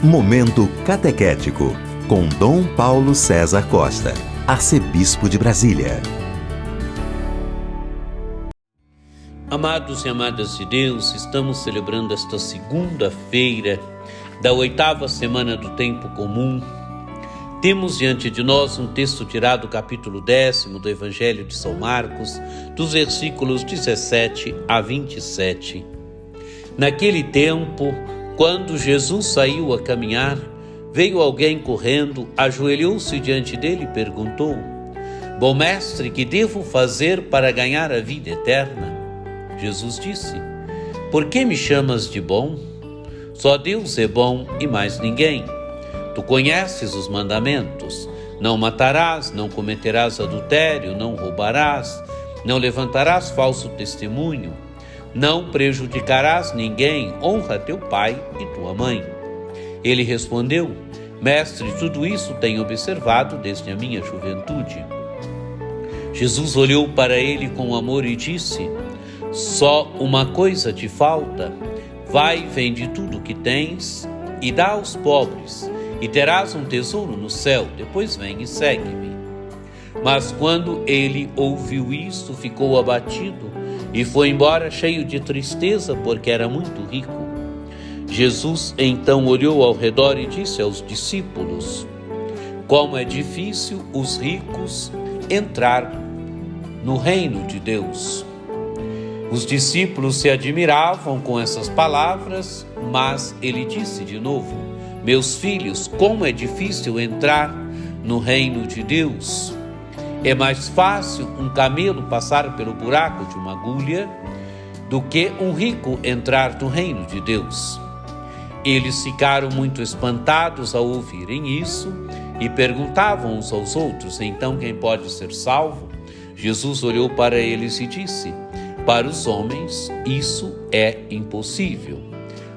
Momento Catequético, com Dom Paulo César Costa, arcebispo de Brasília. Amados e amadas de Deus, estamos celebrando esta segunda-feira da 8ª semana do Tempo Comum. Temos diante de nós um texto tirado do capítulo 10º do Evangelho de São Marcos, dos versículos 17 a 27. Naquele tempo, quando Jesus saiu a caminhar, veio alguém correndo, ajoelhou-se diante dele e perguntou: Bom mestre, que devo fazer para ganhar a vida eterna? Jesus disse: Por que me chamas de bom? Só Deus é bom e mais ninguém. Tu conheces os mandamentos: não matarás, não cometerás adultério, não roubarás, não levantarás falso testemunho, não prejudicarás ninguém, honra teu pai e tua mãe. Ele respondeu: Mestre, tudo isso tenho observado desde a minha juventude. Jesus olhou para ele com amor e disse: Só uma coisa te falta. Vai, vende tudo o que tens e dá aos pobres, e terás um tesouro no céu. Depois vem e segue-me. Mas quando ele ouviu isto, ficou abatido e foi embora cheio de tristeza, porque era muito rico. Jesus então olhou ao redor e disse aos discípulos: Como é difícil os ricos entrar no reino de Deus. Os discípulos se admiravam com essas palavras, mas ele disse de novo: Meus filhos, como é difícil entrar no reino de Deus. É mais fácil um camelo passar pelo buraco de uma agulha do que um rico entrar no reino de Deus. Eles ficaram muito espantados ao ouvirem isso e perguntavam uns aos outros: Então quem pode ser salvo? Jesus olhou para eles e disse: Para os homens isso é impossível,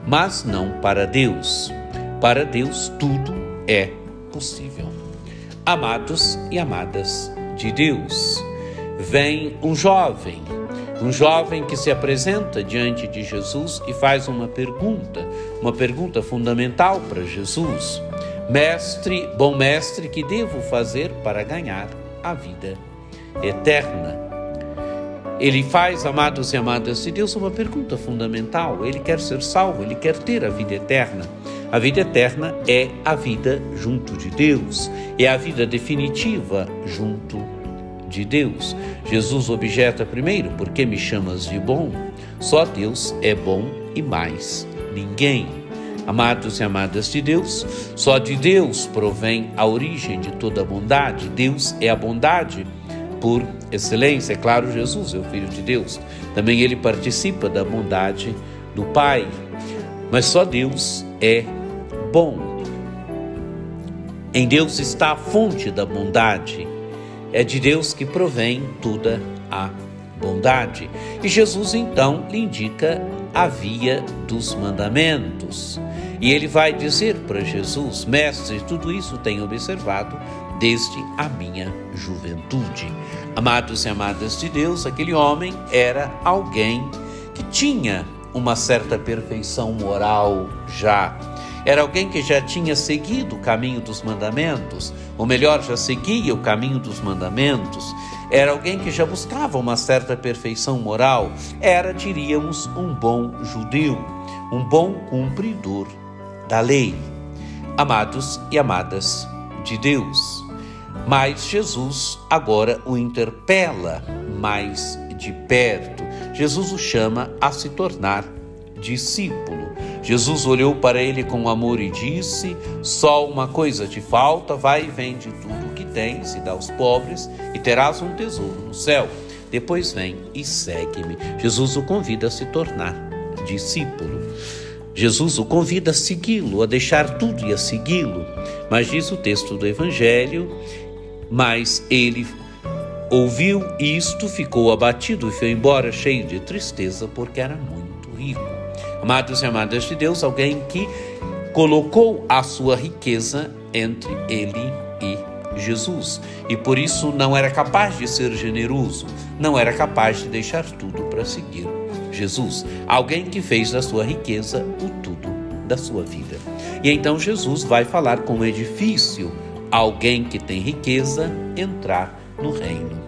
mas não para Deus. Para Deus tudo é possível. Amados e amadas de Deus, vem um jovem que se apresenta diante de Jesus e faz uma pergunta fundamental para Jesus: Mestre, bom mestre, que devo fazer para ganhar a vida eterna? Ele faz, amados e amadas de Deus, uma pergunta fundamental. Ele quer ser salvo, ele quer ter a vida eterna. A vida eterna é a vida junto de Deus, é a vida definitiva junto de Deus. Jesus objeta primeiro: Por que me chamas de bom? Só Deus é bom e mais ninguém. Amados e amadas de Deus, só de Deus provém a origem de toda a bondade. Deus é a bondade por excelência. É claro, Jesus é o Filho de Deus. Também ele participa da bondade do Pai. Mas só Deus é bom. Em Deus está a fonte da bondade. É de Deus que provém toda a bondade. E Jesus então lhe indica a via dos mandamentos. E ele vai dizer para Jesus: Mestre, tudo isso tenho observado desde a minha juventude. Amados e amadas de Deus, aquele homem era alguém que tinha uma certa perfeição moral já. Era alguém que já tinha seguido o caminho dos mandamentos, ou melhor, já seguia o caminho dos mandamentos. Era alguém que já buscava uma certa perfeição moral. Era, diríamos, um bom judeu, um bom cumpridor da lei. Amados e amadas de Deus. Mas Jesus agora o interpela mais de perto. Jesus o chama a se tornar discípulo. Jesus olhou para ele com amor e disse: Só uma coisa te falta, vai e vende tudo o que tens e dá aos pobres, e terás um tesouro no céu. Depois vem e segue-me. Jesus o convida a se tornar discípulo. Jesus o convida a segui-lo, a deixar tudo e a segui-lo. Mas diz o texto do Evangelho: Mas ele ouviu isto, ficou abatido e foi embora cheio de tristeza, porque era muito rico. Amados e amadas de Deus, alguém que colocou a sua riqueza entre ele e Jesus, e por isso não era capaz de ser generoso, não era capaz de deixar tudo para seguir Jesus. Alguém que fez da sua riqueza o tudo da sua vida. E então Jesus vai falar como é difícil alguém que tem riqueza entrar no reino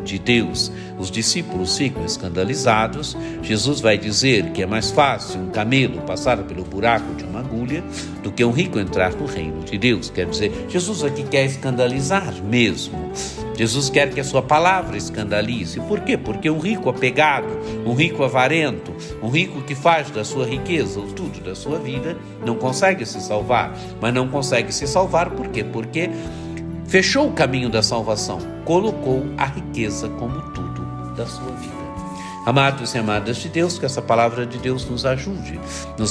de Deus. Os discípulos ficam escandalizados. Jesus vai dizer que é mais fácil um camelo passar pelo buraco de uma agulha do que um rico entrar no reino de Deus. Quer dizer, Jesus aqui quer escandalizar mesmo. Jesus quer que a sua palavra escandalize. Por quê? Porque um rico apegado, um rico avarento, um rico que faz da sua riqueza o tudo da sua vida, não consegue se salvar. Mas não consegue se salvar por quê? Porque fechou o caminho da salvação, colocou a riqueza como tudo da sua vida. Amados e amadas de Deus, que essa palavra de Deus nos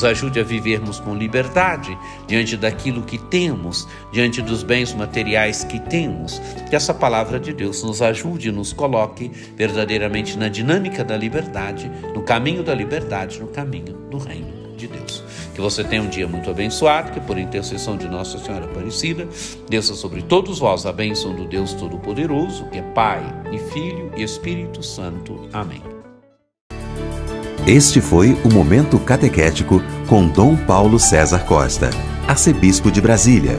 ajude a vivermos com liberdade diante daquilo que temos, diante dos bens materiais que temos. Que essa palavra de Deus nos ajude e nos coloque verdadeiramente na dinâmica da liberdade, no caminho da liberdade, no caminho do reino de Deus. Que você tenha um dia muito abençoado, que por intercessão de Nossa Senhora Aparecida, desça sobre todos vós a bênção do Deus Todo-Poderoso, que é Pai e Filho e Espírito Santo. Amém. Este foi o Momento Catequético com Dom Paulo César Costa, arcebispo de Brasília.